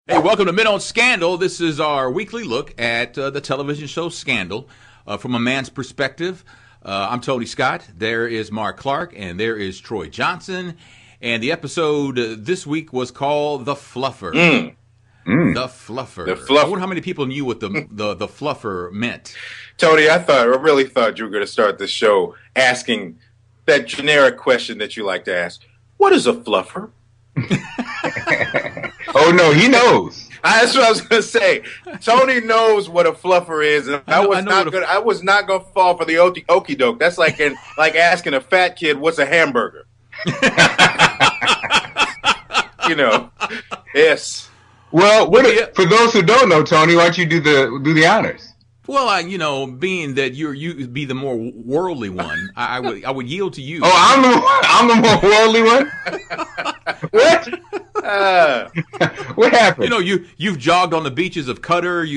Hey, welcome to Men on Scandal. This is our weekly look at the television show Scandal from a man's perspective. I'm Tony Scott. There is Mark Clark, and there is Troy Johnson. And the episode this week was called The Fluffer. The Fluffer. The Fluffer. I wonder how many people knew what the Fluffer meant. Tony, I really thought you were going to start the show asking that generic question that you like to ask. What is a fluffer? Oh, no, he knows. That's what I was going to say. Tony knows what a fluffer is, and I was not going to fall for the okie doke. That's like asking a fat kid what's a hamburger. Yes. Well, for those who don't know, Tony, why don't you do the honors? Well, being that you be the more worldly one, I would yield to you. Oh, I'm the more worldly one. What? What happened? You've jogged on the beaches of Qatar.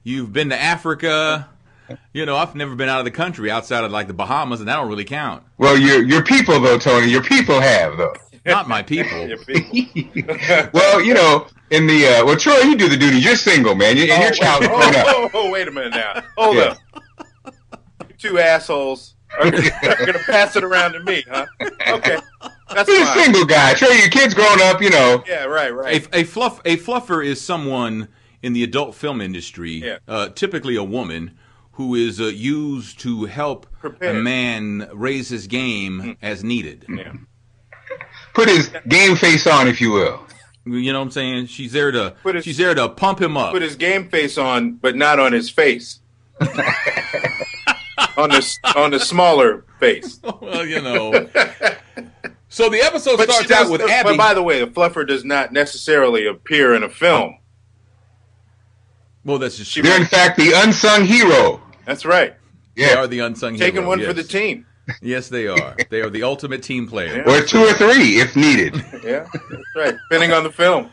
You've been to Africa. I've never been out of the country outside of like the Bahamas, and that don't really count. Well, your people though, Tony. Your people have though. Not my people. Your people. Well, in the Troy, you do the duty. You're single, man. And your child's grown up. Oh, wait a minute now. Hold up. You two assholes are going to pass it around to me, huh? Okay. That's You're fine. a single guy. Troy, your kid's grown up, Yeah, right. A fluffer is someone in the adult film industry, typically a woman, who is used to help a man raise his game as needed. Yeah. Put his game face on, if you will. You know what I'm saying? She's there to pump him up. Put his game face on, but not on his face. on the smaller face. Well, So the episode starts out with Abby. But by the way, the fluffer does not necessarily appear in a film. Well, that's just They're in fact the unsung hero. That's right. They Yeah. are the unsung Taking hero, one yes. for the team. Yes, they are. They are the ultimate team player. Or two or three, if needed. Yeah, that's right. Depending on the film.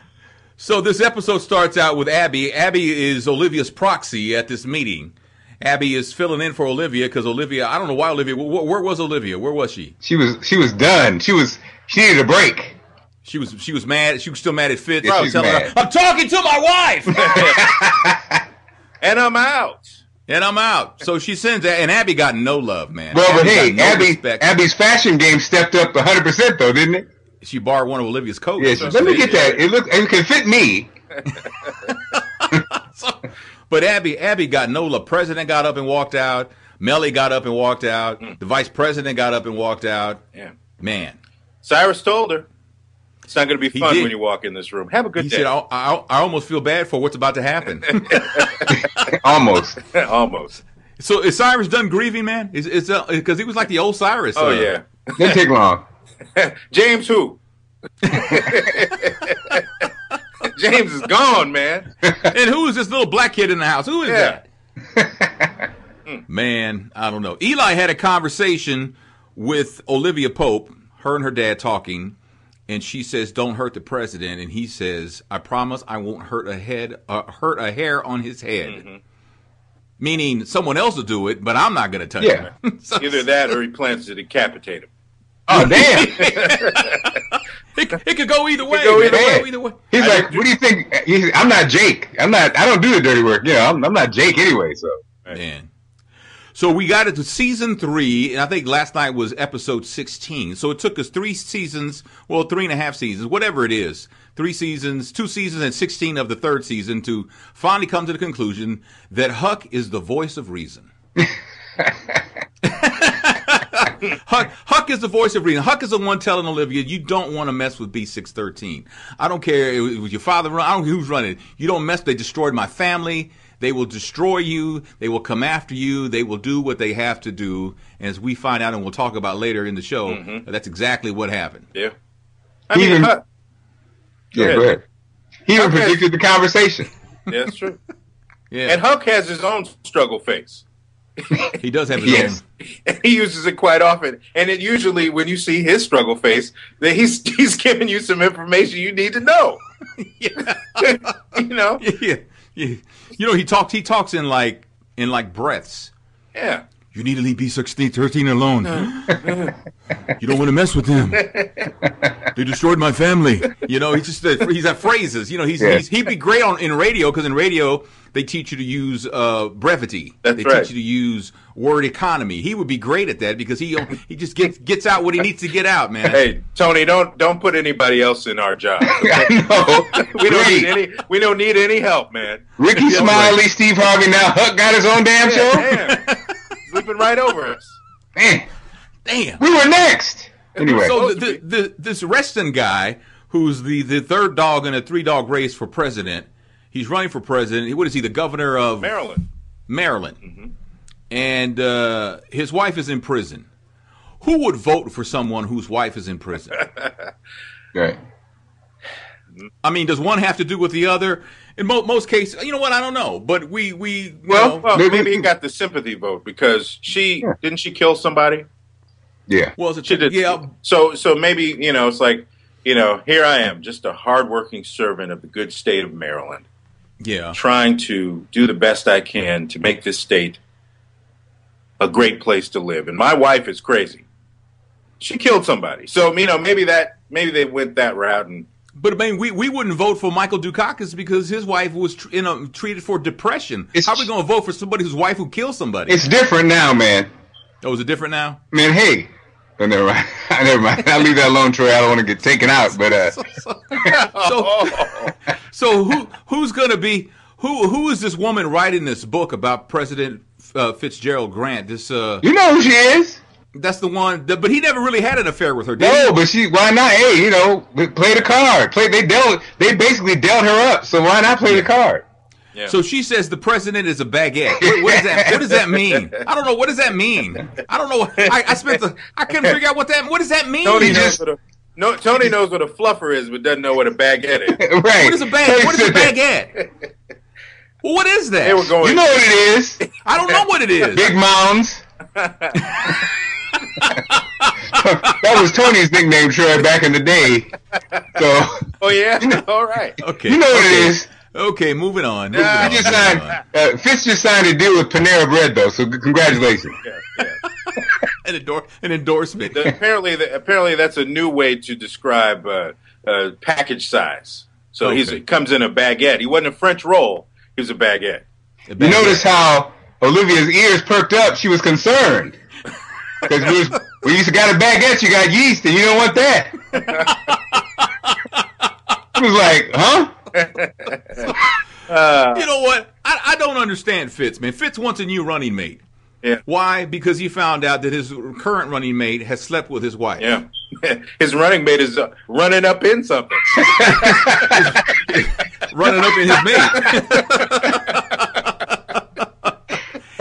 So this episode starts out with Abby. Abby is Olivia's proxy at this meeting. Abby is filling in for Olivia because Olivia, I don't know why Olivia, where was Olivia? Where was she? She was done. She needed a break. She was mad. She was still mad at Fitz. Yeah, she's telling mad. her, I'm talking to my wife. And I'm out. And I'm out. So she sends that, and Abby got no love, man. Well, but hey, got no respect. Abby's fashion game stepped up 100% though, didn't it? She borrowed one of Olivia's coats. Yes. Let me get that. It can fit me. But Abby got no love. President got up and walked out. Melly got up and walked out. The vice president got up and walked out. Yeah. Man. Cyrus told her, it's not going to be He fun did. when you walk in this room. Have a good He day. said, I almost feel bad for what's about to happen. Almost. Almost. So is Cyrus done grieving, man? Because he was like the old Cyrus. Oh, yeah. Didn't take long. James who? James is gone, man. And who is this little black kid in the house? Who is Yeah. that? Man, I don't know. Eli had a conversation with Olivia Pope, her and her dad talking, and she says, "Don't hurt the president." And he says, "I promise I won't hurt a hair on his head." Mm-hmm. Meaning someone else will do it, but I'm not going to touch Yeah. him. So- Either that or he plans to decapitate him. Oh, damn. it could go either way. go man. either It way. could go either way. He's like, what do you think? I'm not Jake. I don't do the dirty work. I'm not Jake anyway, so. Man. So we got it to season 3, and I think last night was episode 16. So it took us 3 seasons, well, 3.5 seasons, whatever it is. 3 seasons, 2 seasons, and 16 of the 3rd season to finally come to the conclusion that Huck is the voice of reason. Huck is the voice of reason. Huck is the one telling Olivia, you don't want to mess with B613. I don't care. It was your father. I don't care who's running it. You don't mess. They destroyed my family. They will destroy you. They will come after you. They will do what they have to do. And as we find out, and we'll talk about later in the show, that's exactly what happened. Yeah. I mean, Huck. Go ahead. ahead. He even Okay. predicted the conversation. Yeah, that's true. Yeah, And Huck has his own struggle face. he does have his Yes. own. He uses it quite often. And it usually, when you see his struggle face, that he's giving you some information you need to know. Yeah. Yeah. Yeah. He talks in like breaths. Yeah. You need to leave B13 alone. You don't want to mess with them. They destroyed my family. You know, he's at phrases. You know, he'd be great in radio, because in radio they teach you to use brevity. They teach you to use word economy. He would be great at that, because he just gets out what he needs to get out, man. Hey, Tony, don't put anybody else in our job. We don't need any help, man. Ricky Smiley, Steve Harvey. Now Huck got his own damn show. Damn. Sleeping right over us. Man. Damn. We were next. Anyway. So this Reston guy, who's the third dog in a 3-dog race for president, he's running for president. What is he, the governor of Maryland? Mm-hmm. And his wife is in prison. Who would vote for someone whose wife is in prison? Right. I mean, does one have to do with the other? In most cases, you know what? I don't know. But we maybe he got the sympathy vote, because didn't she kill somebody? Yeah. Well, she did. Yeah. So maybe, it's like, here I am, just a hardworking servant of the good state of Maryland. Yeah. Trying to do the best I can to make this state a great place to live. And my wife is crazy. She killed somebody. So, maybe they went that route. But I mean, we wouldn't vote for Michael Dukakis because his wife was treated for depression. How are we going to vote for somebody whose wife who killed somebody? It's different now, man. Oh, is it different now? Man, hey. Oh, never mind. Never mind. I'll leave that alone, Troy. I don't want to get taken out. But so who's going to be who is this woman writing this book about President Fitzgerald Grant? This you know who she is? That's the one, but he never really had an affair with her, did he? No, but why not? Hey, play the card. They basically dealt her up, so why not play the card? Yeah. So she says the president is a baguette. What does that mean? I don't know. What does that mean? I don't know. I couldn't figure out what does that mean? Tony knows what a fluffer is, but doesn't know what a baguette is. Right. What is a baguette? Well, what is that? You know what it is. I don't know what it is. Big mounds. That was Tony's nickname, Troy, back in the day. So. Oh yeah. All right. Okay. You know what it is. Okay, moving on. Fitz just signed a deal with Panera Bread, though. So congratulations. Yeah. An endorsement. Apparently, that's a new way to describe package size. So he comes in a baguette. He wasn't a French roll. He was a baguette. You notice how Olivia's ears perked up. She was concerned. Because we used to got a baguette, you got yeast, and you don't want that. He was like, huh? You know what? I don't understand Fitz, man. Fitz wants a new running mate. Yeah. Why? Because he found out that his current running mate has slept with his wife. Yeah. His running mate is running up in something. Running up in his mate.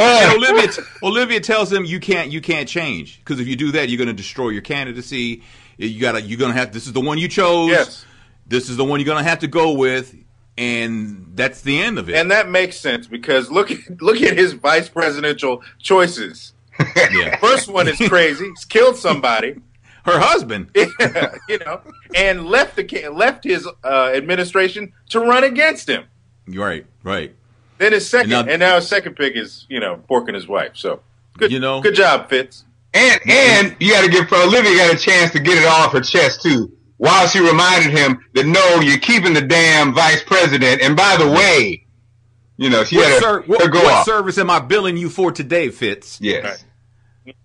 And Olivia tells him you can't change, because if you do that, you're going to destroy your candidacy. You're going to have, this is the one you chose. Yes. This is the one you're going to have to go with, and that's the end of it. And that makes sense, because look at his vice presidential choices. Yeah. First one is crazy. He's killed somebody. Her husband. And left his administration to run against him. Right. Then his second, and now his second pick is, porking his wife. So good, good job, Fitz. And you got to give Olivia got a chance to get it off her chest too, while she reminded him that no, you're keeping the damn vice president. And by the way, she had her go what off. Service am I billing you for today, Fitz? Yes. Right.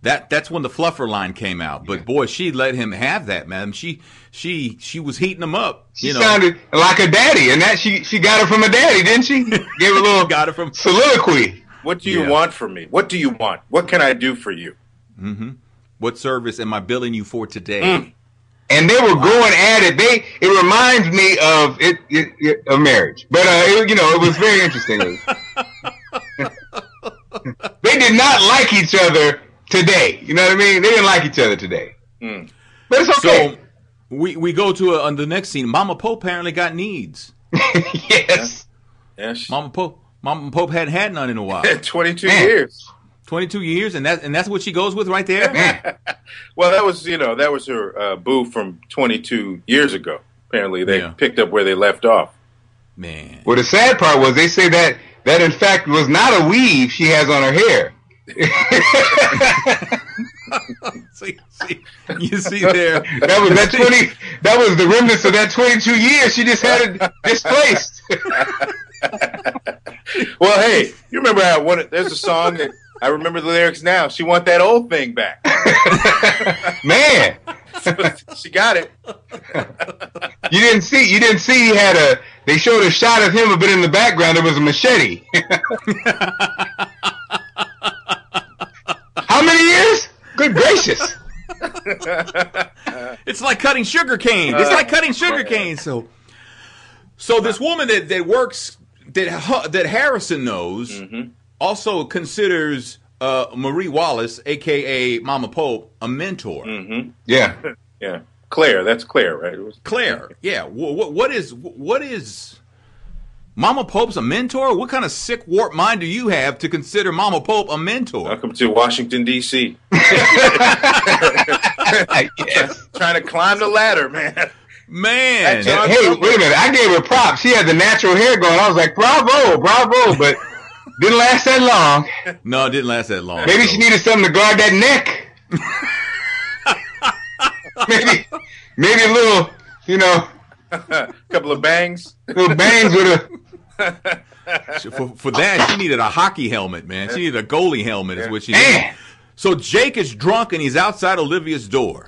That's when the Fluffer line came out. But boy, she let him have that, man. She was heating him up. She sounded like a daddy, and that she got it from a daddy, didn't she? Gave a little got it from soliloquy. What do you want from me? What do you want? What can I do for you? Mm-hmm. What service am I billing you for today? And they were going at it. It reminds me of of marriage, but it was very interesting. They did not like each other today. You know what I mean? They didn't like each other today. But it's okay. So we go to on the next scene. Mama Pope apparently got needs. Yes. Yes. Mama Pope hadn't had none in a while. 22 years. 22 years, and that's what she goes with right there. Well, that was her boo from 22 years ago. Apparently, they picked up where they left off. Man. Well, the sad part was they say that in fact was not a weave she has on her hair. see, you see there. That was the remnants of that 22 years. She just had it displaced. Well, hey, you remember how there's a song that I remember the lyrics now. She want that old thing back. Man. She got it. You didn't see they showed a shot of him, but in the background there was a machete. How many years? Good gracious. It's like cutting sugar cane. So this woman that works that Harrison knows also considers Marie Wallace, a.k.a. Mama Pope, a mentor. Mm-hmm. Yeah. Yeah. Claire. That's Claire, right? Claire. Yeah. What is Mama Pope's a mentor? What kind of sick warped mind do you have to consider Mama Pope a mentor? Welcome to Washington, D.C. Yes. Trying to climb the ladder, man. Hey, wait a minute. I gave her props. She had the natural hair going. I was like, bravo, but didn't last that long. No, it didn't last that long. Maybe she needed something to guard that neck. maybe a little, a couple of bangs. Little bangs with a. For that, she needed a hockey helmet, man. She needed a goalie helmet, is what she needed. So Jake is drunk and he's outside Olivia's door.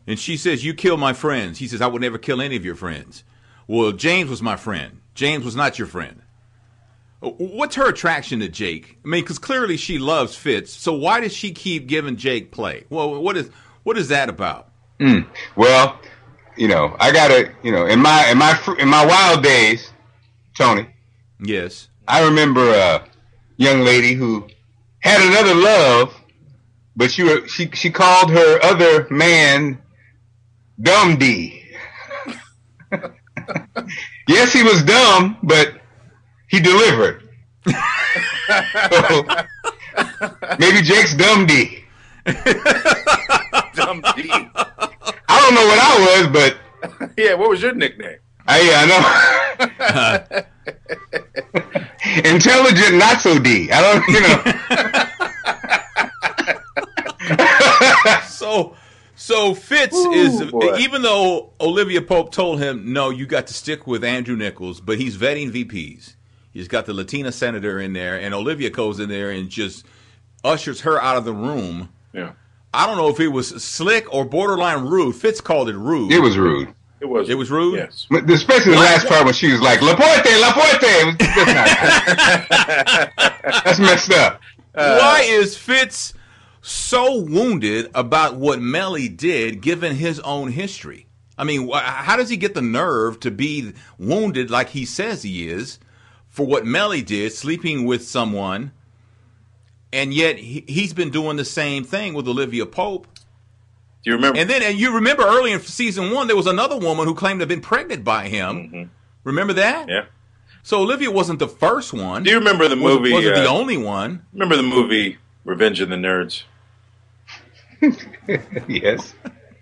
And she says, "You killed my friends." He says, "I would never kill any of your friends." Well, James was my friend. James was not your friend. What's her attraction to Jake? I mean, because clearly she loves Fitz. So why does she keep giving Jake play? Well, what is that about? Well, I gotta, in my wild days, Tony. Yes. I remember a young lady who had another love, but she called her other man Dumb D. Yes, he was dumb, but he delivered. So, maybe Jake's Dumb D. Dumb D. I don't know what I was, but yeah, what was your nickname? I know. Intelligent, not so D. I don't. So Fitz even though Olivia Pope told him, no, you got to stick with Andrew Nichols, but he's vetting VPs. He's got the Latina senator in there, and Olivia goes in there and just ushers her out of the room. Yeah. I don't know if it was slick or borderline rude. Fitz called it rude. It was rude. It was rude? Yes. Especially the last part when she was like, La Puerte. That's messed up. Why is Fitz so wounded about what Melly did, given his own history? I mean, how does he get the nerve to be wounded like he says he is for what Melly did, sleeping with someone, and yet he's been doing the same thing with Olivia Pope? Do you remember? And you remember early in season 1, there was another woman who claimed to have been pregnant by him. Mm-hmm. Remember that? Yeah. So Olivia wasn't the first one. Do you remember the movie? Wasn't the only one. Remember the movie Revenge of the Nerds? Yes.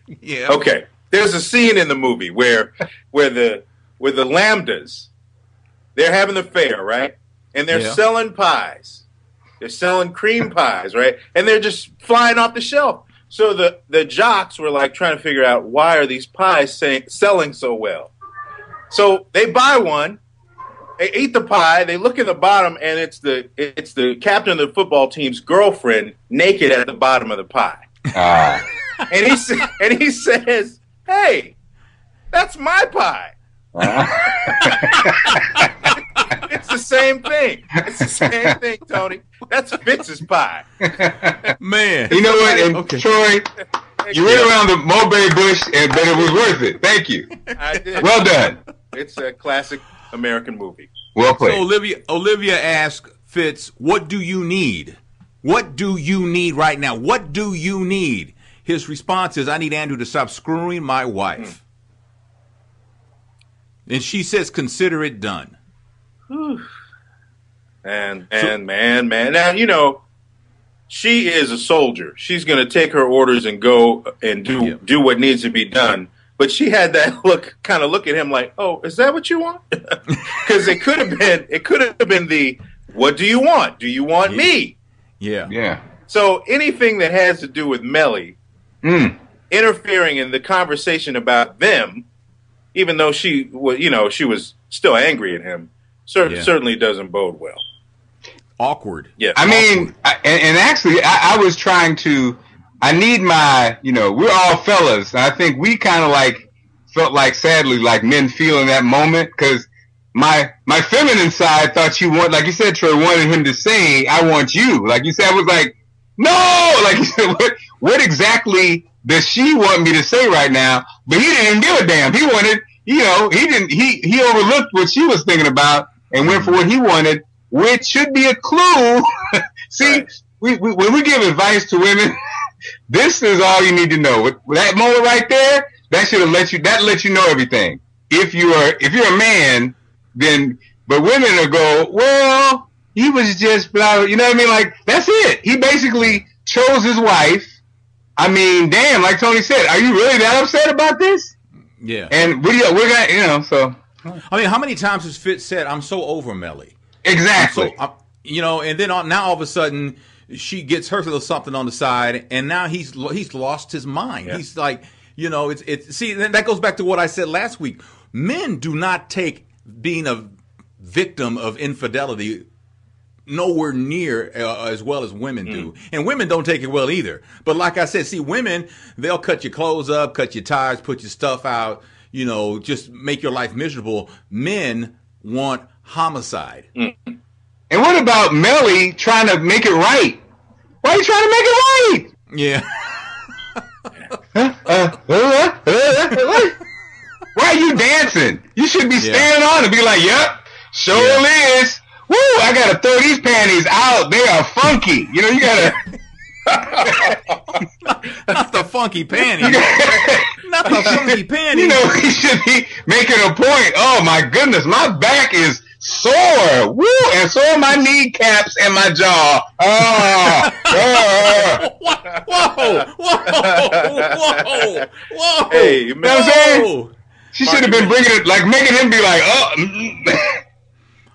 Yeah. Okay. There's a scene in the movie where the Lambdas, they're having the fair, right? And they're selling pies. They're selling cream pies, right? And they're just flying off the shelf. So the jocks were like trying to figure out, why are these pies selling so well? So they buy one, they eat the pie, they look in the bottom, and it's the captain of the football team's girlfriend naked at the bottom of the pie. And he says, "Hey, that's my pie." It's the same thing. It's the same thing, Tony. That's Fitz's pie. Man. You know what? And Troy, you went around the mulberry bush, but it was worth it. Thank you. I did. Well done. It's a classic American movie. Well played. So Olivia asked Fitz, "What do you need? What do you need right now? What do you need?" His response is, "I need Andrew to stop screwing my wife." And she says, "Consider it done." Man. Now, she is a soldier. She's going to take her orders and go and do what needs to be done. But she had that look at him like, "Oh, is that what you want?" Because it could have been the, "What do you want? Do you want me?" Yeah. Yeah. So anything that has to do with Melly interfering in the conversation about them, even though she was still angry at him, certainly doesn't bode well. Awkward. Yeah. I mean, and actually, I was trying to. I need my. We're all fellas. I think we kind of felt like, sadly, like men feel in that moment, because my feminine side thought like you said, Troy, wanted him to say, "I want you." Like you said, I was like, no. Like you said, what exactly does she want me to say right now? But he didn't even give a damn. He wanted, he didn't. He overlooked what she was thinking about and went for what he wanted, which should be a clue. See, right. When we give advice to women, this is all you need to know. That moment right there, that should have let you know everything. If you're a man, then, but women will go, well, he was just blah, you know what I mean? Like, that's it. He basically chose his wife. I mean, damn, like Tony said, are you really that upset about this? Yeah. And we're gonna, so. I mean, how many times has Fitz said, "I'm so over Melly"? Exactly. And then now all of a sudden she gets her little something on the side, and now he's lost his mind. Yeah. He's like, see, that goes back to what I said last week. Men do not take being a victim of infidelity nowhere near as well as women do. And women don't take it well either. But like I said, see, women, they'll cut your clothes up, cut your tires, put your stuff out, just make your life miserable. Men want homicide. And what about Melly trying to make it right? Why are you trying to make it right? Yeah. Why are you dancing? You should be standing on and be like, yep, sure is. Woo, I gotta throw these panties out. They are funky. You gotta. Not the funky panties. Not the funky panties. He should be making a point. Oh my goodness, my back is sore. Woo, and so are my kneecaps and my jaw. Whoa. Hey, you know what I'm saying? She should have been bringing it, like making him be like, oh.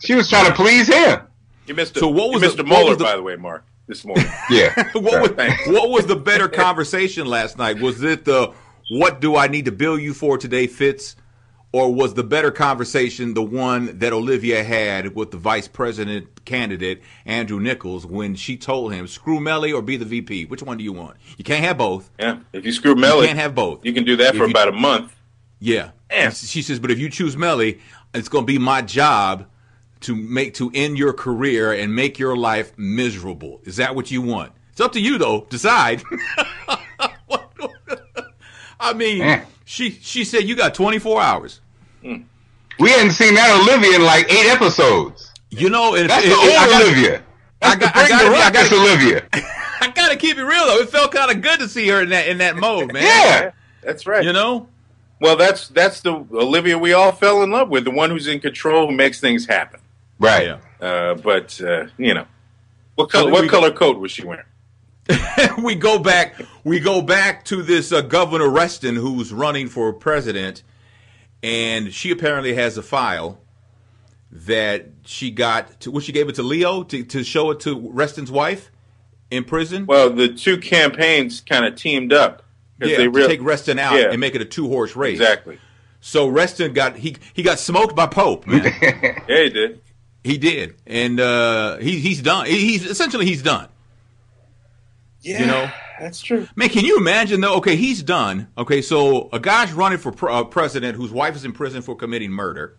She was trying to please him. You missed Mr. Mueller, by the way, Mark, this morning. Yeah. What was the better conversation last night? Was it the "what do I need to bill you for today, Fitz"? Or was the better conversation the one that Olivia had with the vice president candidate, Andrew Nichols, when she told him, screw Melly or be the VP? Which one do you want? You can't have both. Yeah. If you screw Melly, you can't have both. You can do that for about a month. Yeah. And she says, but if you choose Melly, it's going to be my job to end your career and make your life miserable. Is that what you want? It's up to you, though. Decide. I mean, she said you got 24 hours. We hadn't seen that Olivia in like 8 episodes. That's the old Olivia. That's Olivia. I gotta keep it real though. It felt kind of good to see her in that mode, man. Yeah, that's right. Well, that's the Olivia we all fell in love with, the one who's in control, who makes things happen. Right. But what color coat was she wearing? we go back to this Governor Reston, who's running for president, and she apparently has a file that she got she gave it to Leo to show it to Reston's wife in prison. Well, the two campaigns kind of teamed up. To take Reston out and make it a 2-horse race. Exactly. So Reston got smoked by Pope, man. Yeah, he did. He did, and he's done. He's done. Yeah, that's true. Man, can you imagine though? Okay, he's done. Okay, so a guy's running for president whose wife is in prison for committing murder.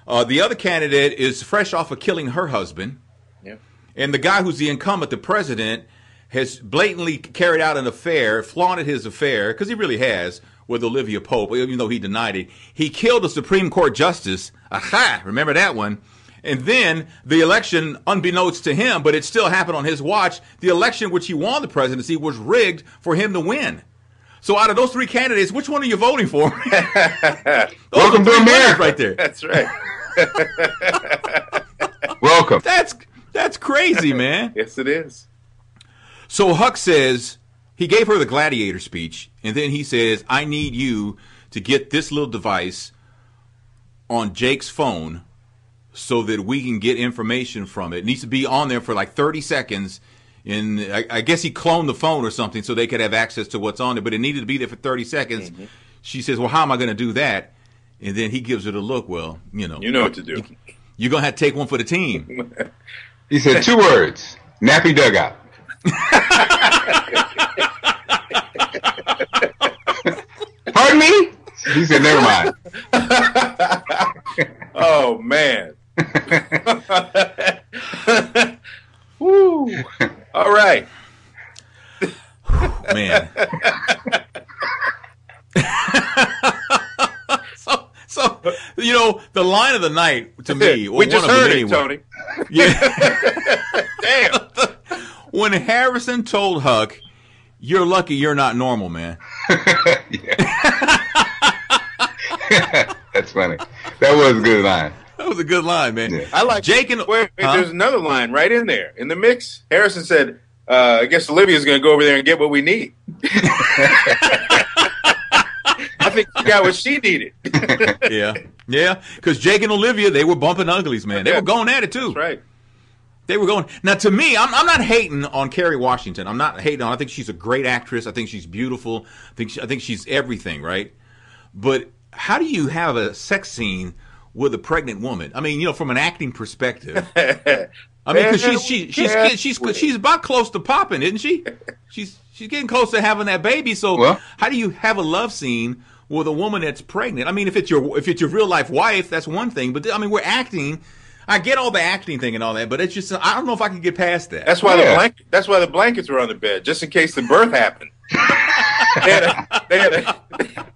The other candidate is fresh off of killing her husband. Yeah. And the guy who's the incumbent, the president, has blatantly carried out an affair, flaunted his affair, because he really has, with Olivia Pope, even though he denied it. He killed a Supreme Court justice. Aha! Remember that one. And then the election, unbeknownst to him, but it still happened on his watch, the election which he won the presidency was rigged for him to win. So out of those 3 candidates, which one are you voting for? Welcome to America. Right there. That's right. Welcome. That's crazy, man. Yes, it is. So Huck says, he gave her the gladiator speech, and then he says, I need you to get this little device on Jake's phone so that we can get information from it. It needs to be on there for like 30 seconds And I guess he cloned the phone or something so they could have access to what's on it, but it needed to be there for 30 seconds. Mm-hmm. She says, well, how am I going to do that? And then he gives her the look, well, you know what to do. You're going to have to take one for the team. He said 2 words, nappy dugout. Pardon me? He said, never mind. Oh, man. Woo. All right. Man. So you know, the line of the night to me. We just heard it, Tony. Yeah. Damn. When Harrison told Huck, "You're lucky you're not normal, man." That's funny. That was a good line. That was a good line, man. Yeah. I like Jake and there's another line right in there in the mix. Harrison said, "I guess Olivia's going to go over there and get what we need." I think she got what she needed. Yeah. Because Jake and Olivia, they were bumping uglies, man. They were going at it too. That's right. They were going. Now, to me, I'm not hating on Kerry Washington. I'm not hating on. I think she's a great actress. I think she's beautiful. I think she's everything, right? But how do you have a sex scene with a pregnant woman? I mean, you know, from an acting perspective. I mean, because she's about close to popping, isn't she? She's getting close to having that baby. So how do you have a love scene with a woman that's pregnant? I mean, if it's your real life wife, that's one thing. But I mean, we're acting. I get all the acting thing and all that, but it's just I don't know if I can get past that. That's why the blankets were on the bed, just in case the birth happened.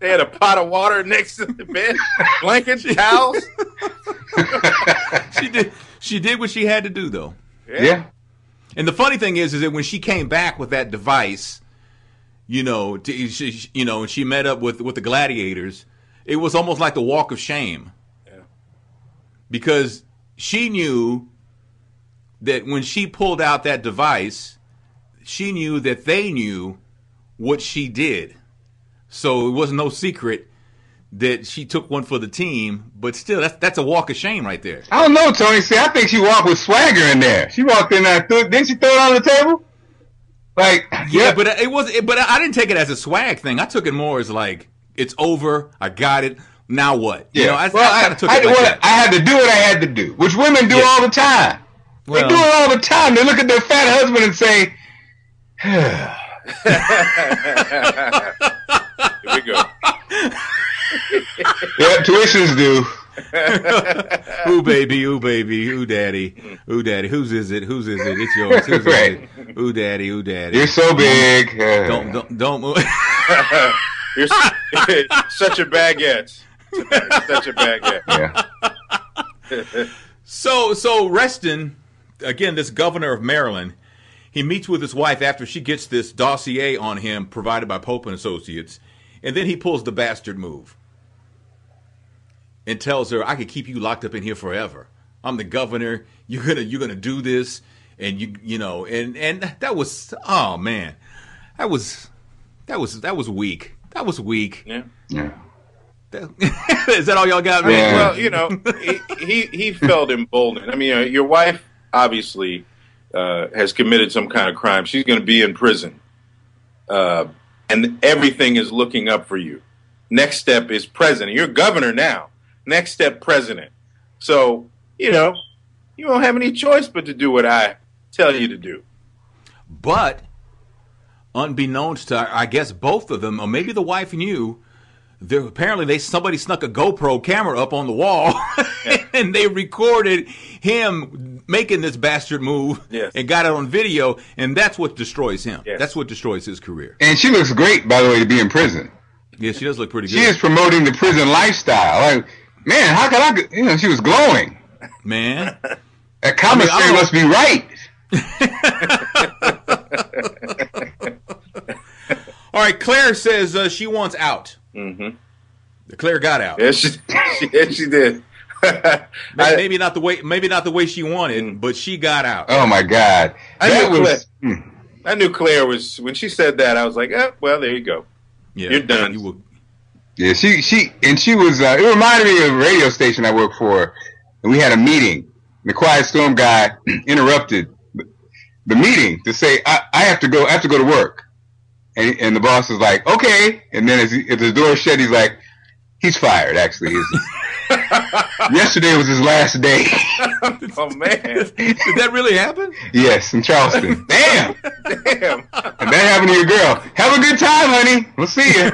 They had a pot of water next to the bed, blankets, towels. She did what she had to do, though. Yeah. And the funny thing is that when she came back with that device, you know, she met up with the gladiators. It was almost like the walk of shame. Yeah. Because she knew that when she pulled out that device, she knew that they knew what she did. So it was no secret that she took one for the team, but still, that's a walk of shame right there. I don't know, Tony. See, I think she walked with swagger in there. She walked in there, didn't she throw it on the table? Like, yeah, but but I didn't take it as a swag thing. I took it more as like, it's over, I got it, now what? Yeah. You know, I kind of took it like that. I had to do what I had to do, which women do all the time. They do it all the time. They look at their fat husband and say, here we go. Yeah, tuitions do. Ooh baby, ooh daddy, whose is it? It's yours. Who's right. It? Ooh daddy. You're so big. Don't move. You're such a baguette. Such a baguette. Yeah. So Reston, again, this governor of Maryland, he meets with his wife after she gets this dossier on him provided by Pope and Associates, and then he pulls the bastard move and tells her, "I could keep you locked up in here forever. I'm the governor. You're gonna do this," and you know, and that was, oh man, that was weak. That was weak. Yeah. Is that all y'all got, man? Yeah. Well, you know, he felt emboldened. I mean, your wife obviously has committed some kind of crime. She's going to be in prison, and everything is looking up for you. Next step is president. You're governor now. Next step, president. So, you know, you don't have any choice but to do what I tell you to do. But unbeknownst to, I guess, both of them, or maybe the wife knew, apparently somebody snuck a GoPro camera up on the wall, and they recorded him making this bastard move and got it on video, and that's what destroys him. Yes. That's what destroys his career. And she looks great, by the way, to be in prison. Yeah, she does look pretty good. She is promoting the prison lifestyle. Like, man, how could I? You know, she was glowing. Man, that commissary must be right. All right, Claire says she wants out. Mm-hmm. Claire got out. Yes, she did. Maybe not the way she wanted, but she got out. Oh my God, I knew Claire was, when she said that, I was like, well, there you go. Yeah, you're done. Yeah, she was. It reminded me of a radio station I worked for, and we had a meeting. The Quiet Storm guy interrupted the meeting to say, I have to go to work. And the boss is like, okay. And then as the door shut, he's like, he's fired, actually. Yesterday was his last day. Oh, man. Did that really happen? Yes, in Charleston. Damn. Damn. And that happened to your girl. Have a good time, honey. We'll see you.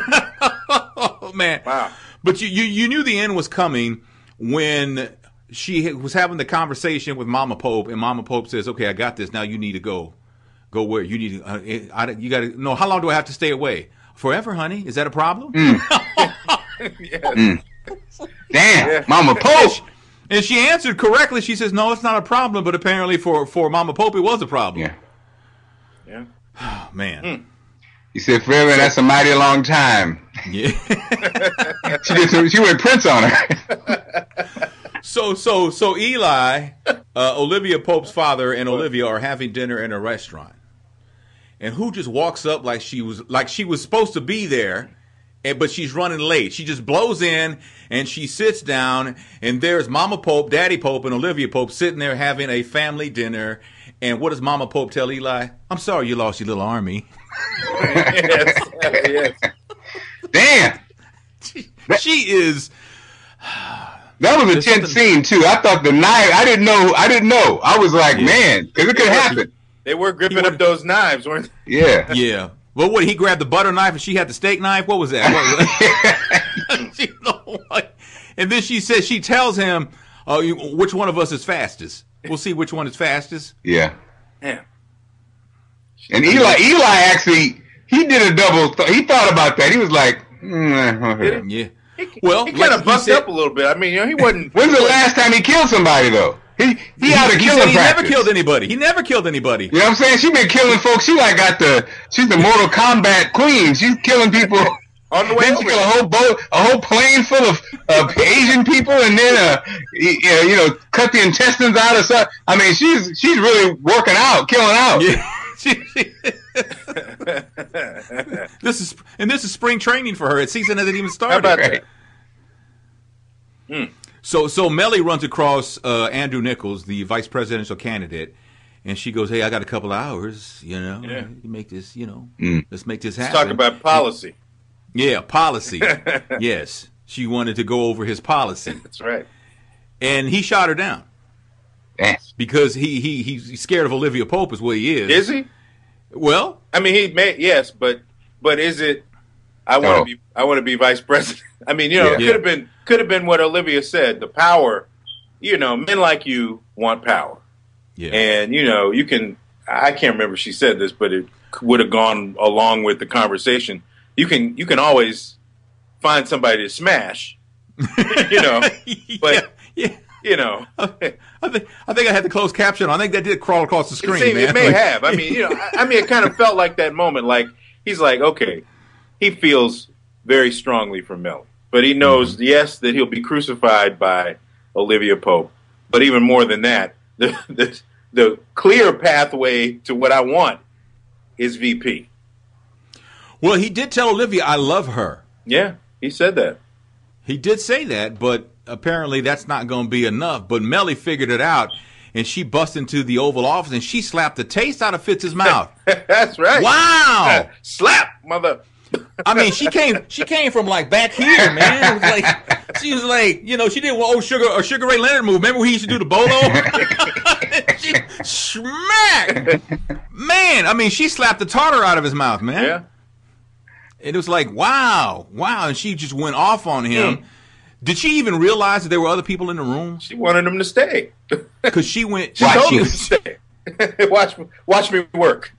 Oh, man. Wow. But you knew the end was coming when she was having the conversation with Mama Pope, and Mama Pope says, okay, I got this. Now you need to go. Go where? You need to, you got to, no, how long do I have to stay away? Forever, honey. Is that a problem? Damn, yeah. Mama Pope. And she answered correctly. She says, no, it's not a problem. But apparently for Mama Pope, it was a problem. Yeah. Oh, man. He said, forever, and that's a mighty long time. Yeah. She went Prince on her. So Eli, Olivia Pope's father, and Olivia are having dinner in a restaurant. And who just walks up like she was supposed to be there, but she's running late. She just blows in and she sits down, and there's Mama Pope, Daddy Pope, and Olivia Pope sitting there having a family dinner. And what does Mama Pope tell Eli? I'm sorry you lost your little army. Yes. Damn. She is. That was a tense scene too. I thought the knife. I didn't know. I was like, man, because it could happen. They were gripping up those knives, weren't they? Yeah. Yeah. Well, what, he grabbed the butter knife and she had the steak knife? What was that? And then she tells him, which one of us is fastest? We'll see which one is fastest. Yeah. Yeah. And Eli actually, he did a double. He thought about that. He was like, yeah. Well, he kind of bucked up a little bit. I mean, he wasn't. When's the last time he killed somebody though? He out of killing He never killed anybody. You know what I'm saying? She been killing folks. She's the Mortal Kombat queen. She's killing people on the way over. She killed a whole plane full of Asian people, and then cut the intestines out of stuff. I mean, she's really working out, killing out. Yeah. This is spring training for her. Its season hasn't even started. How about that? So Melly runs across Andrew Nichols, the vice presidential candidate, and she goes, "Hey, I got a couple of hours. You make this. Let's make this happen." Let's talk about policy. Yeah, policy. Yes, she wanted to go over his policy. That's right. And he shot her down. Yes. Because he's scared of Olivia Pope, is what he is. Is he? Well, I mean, but is it? I want to be vice president. I mean, it could have been what Olivia said. The power, men like you want power. Yeah. And you can. I can't remember if she said this, but it would have gone along with the conversation. You can always find somebody to smash. But yeah. I think I had the closed caption on. I think that did crawl across the screen. Man. It may have. I mean, it kind of felt like that moment. Like he's like, okay, he feels very strongly for Melly, but he knows, yes, that he'll be crucified by Olivia Pope. But even more than that, the clear pathway to what I want is VP. Well, he did tell Olivia, "I love her." Yeah, he said that. He did say that, but apparently that's not going to be enough. But Melly figured it out, and she bust into the Oval Office, and she slapped the taste out of Fitz's mouth. That's right. Wow. Slap, mother. I mean, she came from like back here, man. It was like, she was like, she did one old Sugar Ray Leonard move. Remember when he used to do the bolo? She smack. Man, I mean, she slapped the tartar out of his mouth, man. Yeah. It was like, wow, and she just went off on him. Did she even realize that there were other people in the room? She wanted him to stay. Because she went. She told him to stay. Watch me work.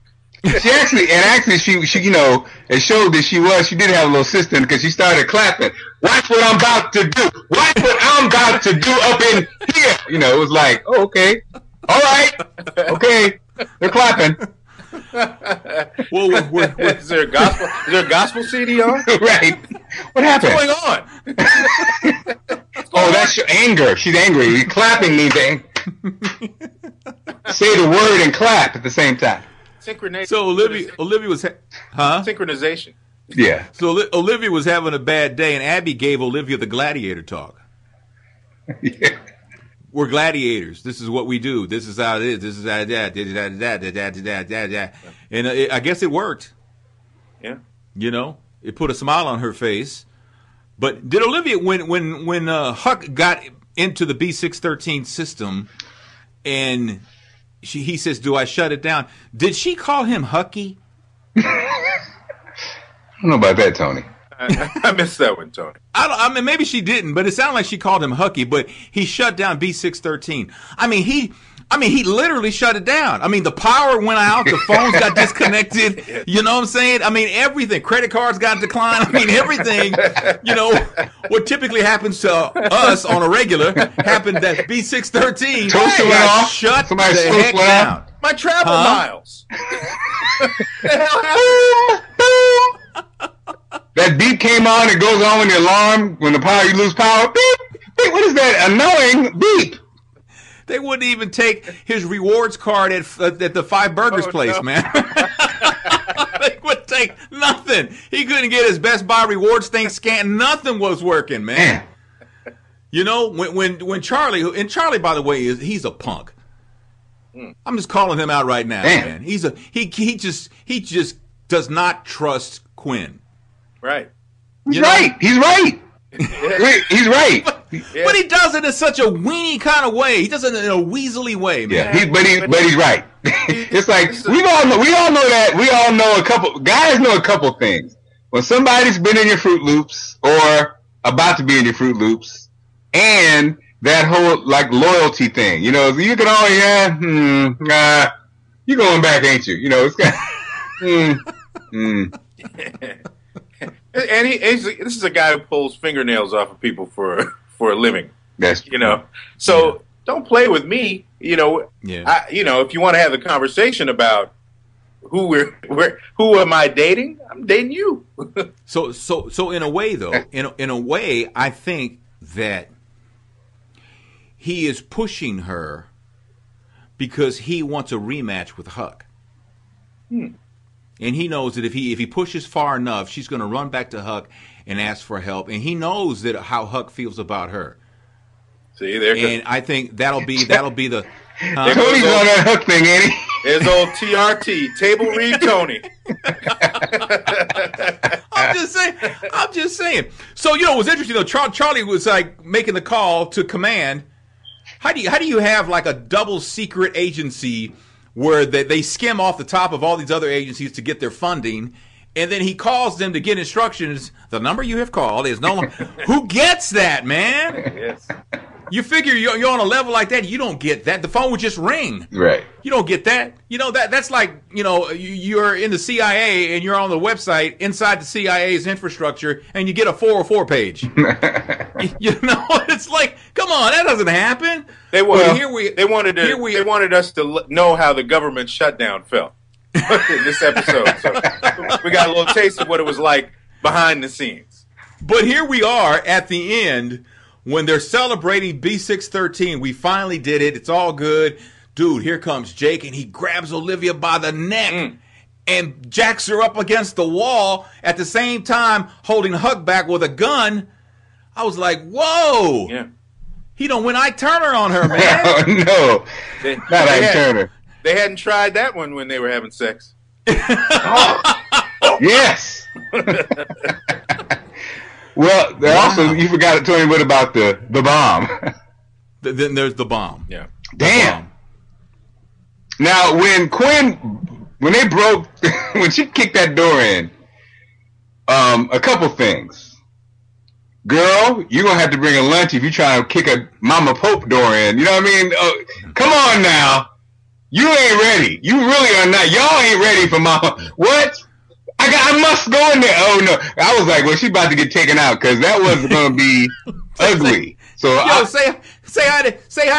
She actually, it showed that she did have a little assistant because she started clapping. Watch what I'm about to do. Watch what I'm about to do up in here. It was like, oh, okay, all right, okay, they're clapping. Well, is there a gospel? Is there a gospel CD on? Right. What happened? What's going on? That's your anger. She's angry. Clapping means anger. Say the word and clap at the same time. Synchronization. So Olivia was, synchronization. Yeah. So Olivia was having a bad day, and Abby gave Olivia the gladiator talk. Yeah. we're gladiators. This is what we do. This is how it is. This is how that. And I guess it worked. Yeah. You know, it put a smile on her face. But did Olivia, when Huck got into the B613 system, and he says, "Do I shut it down?" Did she call him Hucky? I don't know about that, Tony. I missed that one, Tony. I mean, maybe she didn't, but it sounded like she called him Hucky. But he shut down B613. I mean, he literally shut it down. I mean, the power went out, the phones got disconnected. You know what I'm saying? I mean, everything. Credit cards got declined. I mean, everything. You know, what typically happens to us on a regular happened at B613. Shut the heck down. My travel miles. That beep came on. It goes on when the alarm, when you lose power. Beep, beep. What is that annoying beep? They wouldn't even take his rewards card at the Five Burgers place, man. They would take nothing. He couldn't get his Best Buy rewards thing scanned. Nothing was working, man. You know, when Charlie, and Charlie, by the way, he's a punk. I'm just calling him out right now, man. He just does not trust Quinn. Right. He's right. He's right. He's right. But he does it in such a weenie kind of way. He does it in a weaselly way, man. Yeah, but he's right. It's like we all know that. We all know guys know a couple things. When somebody's been in your Fruit Loops or about to be in your Fruit Loops, and that whole like loyalty thing. You know, you can you going back, ain't you? You know, it's got And this is a guy who pulls fingernails off of people for a living. That's So don't play with me. You know, if you want to have a conversation about who am I dating? I'm dating you. So in a way, though, in a way, I think that he is pushing her because he wants a rematch with Huck. And he knows that if he pushes far enough, she's going to run back to Huck and ask for help. And he knows that how Huck feels about her. See, there. And I think that'll be the. Tony's on that Huck thing, ain't he? There's old TRT, table read Tony. I'm just saying. So it was interesting though. Charlie was like making the call to command. How do you have like a double secret agency where they skim off the top of all these other agencies to get their funding, and then he calls them to get instructions? The number you have called is no longer. Who gets that, man? Yes. You figure you're on a level like that, you don't get that. The phone would just ring. Right. You don't get that. You know, that's like, you're in the CIA and you're on the website inside the CIA's infrastructure and you get a 404 page. It's like, come on, that doesn't happen. They wanted us to know how the government shutdown felt in this episode. So we got a little taste of what it was like behind the scenes. But here we are at the end when they're celebrating B613. We finally did it. It's all good. Dude, here comes Jake, and he grabs Olivia by the neck and jacks her up against the wall at the same time holding Huck back with a gun. I was like, whoa. Yeah. He don't win Ike Turner on her, man. Oh, no. Not Ike Turner. They hadn't tried that one when they were having sex. Yes. Well, you forgot to tell me what about the bomb. Then there's the bomb. Yeah. Damn. Now, when she kicked that door in, a couple things. Girl, you're going to have to bring a lunch if you try to kick a Mama Pope door in. You know what I mean? Come on now. You ain't ready. You really are not. Y'all ain't ready for Mama. What? I must go in there. Oh, no. I was like, well, she's about to get taken out because that was going to be ugly. So say hi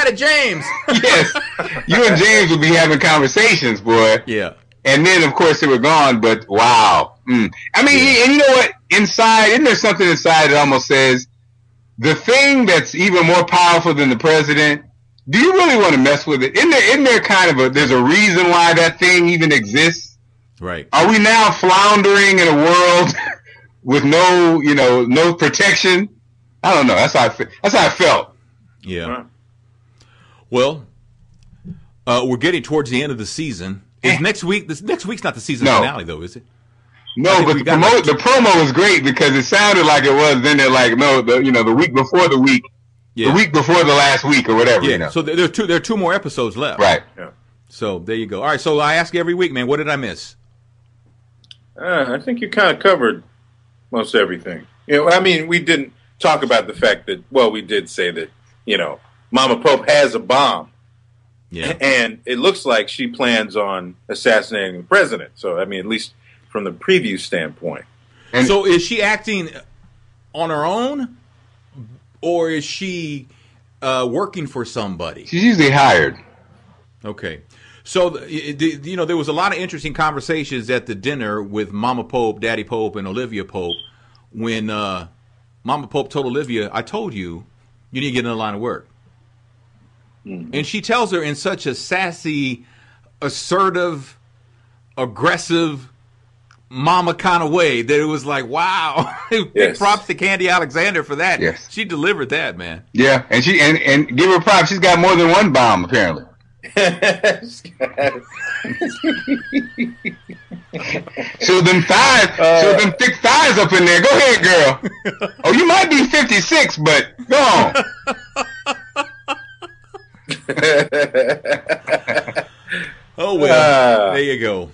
to James. Yes. You and James would be having conversations, boy. Yeah. And then, of course, they were gone, but wow. I mean, and you know what? Inside, isn't there something inside that almost says, the thing that's even more powerful than the president, do you really want to mess with it? Isn't there kind of there's a reason why that thing even exists? Right. Are we now floundering in a world with no protection? I don't know. That's how I felt. Yeah. Well, we're getting towards the end of the season. Is next week? Next week's not the season finale, though, is it? No, but the promo was great because it sounded like it was. Then they're like, no, the week before the week, the week before the last week, or whatever. Yeah. So there are two more episodes left. Right. Yeah. So there you go. All right. So I ask you every week, man. What did I miss? I think you kind of covered most everything. I mean, we didn't talk about the fact that. Well, we did say that. Mama Pope has a bomb. Yeah. And it looks like she plans on assassinating the president. So, I mean, at least from the preview standpoint. And so is she acting on her own, or is she working for somebody? She's usually hired. Okay. So, there was a lot of interesting conversations at the dinner with Mama Pope, Daddy Pope, and Olivia Pope when Mama Pope told Olivia, I told you need to get in the line of work. And she tells her in such a sassy, assertive, aggressive, mama kind of way that it was like, wow. Yes. Props to Candy Alexander for that. Yes. She delivered that, man. Yeah, and she and give her props. She's got more than one bomb, apparently. So them thick thighs up in there. Go ahead, girl. Oh, you might be 56, but go on. Oh, well, there you go.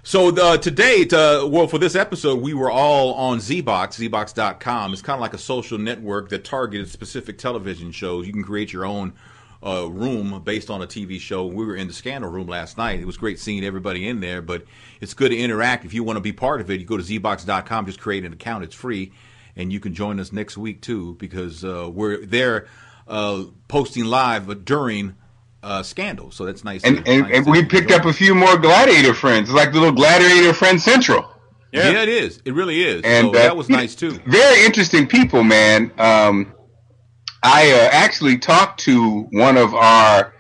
So today, for this episode, we were all on zbox.com. It's kind of like a social network that targeted specific television shows. You can create your own room based on a TV show. We were in the Scandal room last night. It was great seeing everybody in there, but it's good to interact. If you want to be part of it, you go to zbox.com, just create an account. It's free, and you can join us next week, too, because we're there posting live during Scandal, so that's nice. And we picked up a few more Gladiator friends. It's like the little Gladiator Friend Central. Yeah, it is. It really is. And so that was nice too. Very interesting people, man. I actually talked to one of our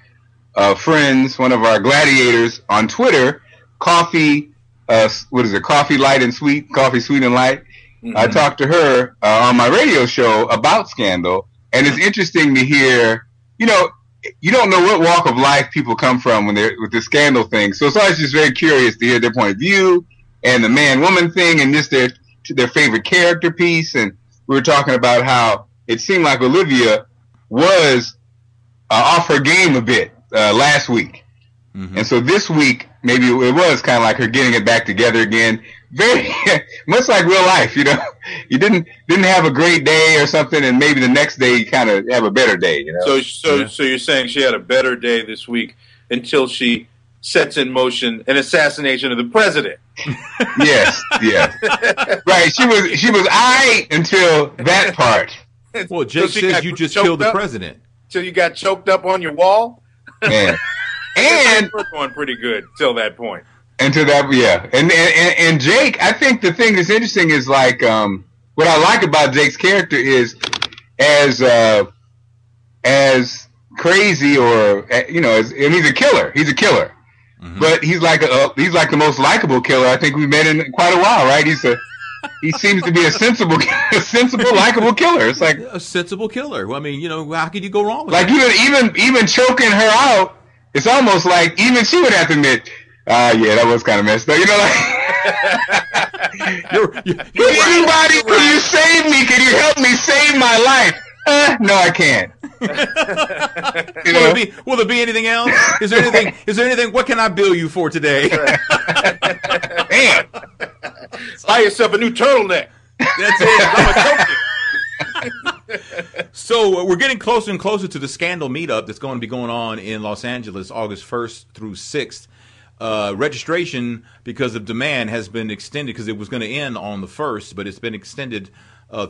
friends, one of our Gladiators on Twitter, Coffee. What is it? Coffee Light and Sweet. Coffee Sweet and Light. Mm-hmm. I talked to her on my radio show about Scandal. And it's interesting to hear, you don't know what walk of life people come from when they're with the Scandal thing. So it's always just very curious to hear their point of view and the man-woman thing and just their favorite character piece. And we were talking about how it seemed like Olivia was off her game a bit last week. Mm-hmm. And so this week, maybe it was kind of like her getting it back together again. Very much like real life, you didn't have a great day or something, and maybe the next day you kind of have a better day, So you're saying she had a better day this week until she sets in motion an assassination of the president. Yes. Right. She was until that part. Well, Jake says you just killed the president. So you got choked up on your wall. Man. And we're going pretty good till that point. Until that, yeah. And Jake, I think the thing that's interesting is like what I like about Jake's character is as crazy or and he's a killer. He's a killer, mm-hmm. But he's like the most likable killer I think we've met in quite a while, right? He seems to be a sensible, likable killer. It's like a sensible killer. Well, I mean, how could you go wrong with like that? even choking her out? It's almost like even she would have to admit. Yeah, that was kind of messed up. Anybody, can you save me? Can you help me save my life? No, I can't. Will there be anything else? Is there anything? What can I bill you for today? Damn. Buy yourself a new turtleneck. That's it. I'm gonna choke you. So we're getting closer and closer to the Scandal meetup that's going to be going on in Los Angeles, August 1st through 6th. Registration, because of demand, has been extended because it was going to end on the 1st, but it's been extended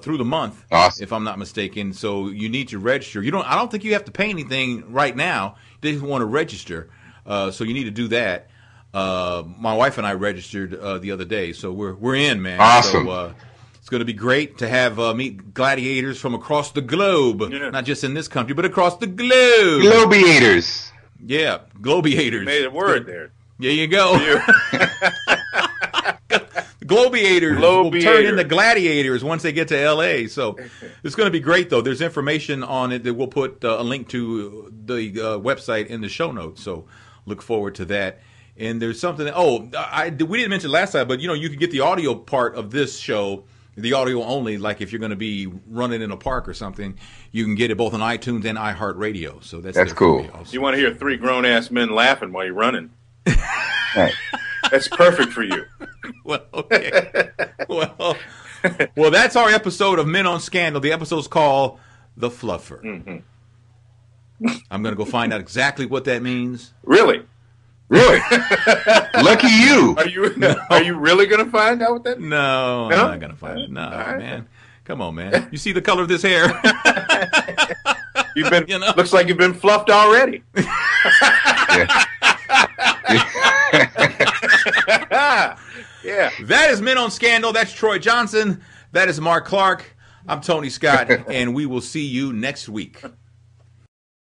through the month, awesome. If I'm not mistaken. So you need to register. I don't think you have to pay anything right now. They just want to register, so you need to do that. My wife and I registered the other day, so we're in, man. Awesome. So, it's going to be great to have meet gladiators from across the globe, not just in this country, but across the globe. Globiators. Yeah, globiators. You made a word there. There you go. Globeators will turn into gladiators once they get to L.A. So it's going to be great, though. There's information on it that we'll put a link to the website in the show notes. So look forward to that. And there's something. We didn't mention last time, but you can get the audio part of this show, the audio only. Like if you're going to be running in a park or something, you can get it both on iTunes and iHeartRadio. So that's cool. You want to hear 3 grown ass men laughing while you're running? Right. That's perfect for you. Well, okay. well, that's our episode of Men on Scandal. The episode's called The Fluffer. Mm-hmm. I'm going to go find out exactly what that means. Really? Really? Lucky you. Are you really going to find out what that means? No, I'm not going to find it. No, right. Man. Come on, man. You see the color of this hair? You've been. Looks like you've been fluffed already. Yeah. That is Men on Scandal. That's Troy Johnson. That is Mark Clark. I'm Tony Scott, and we will see you next week.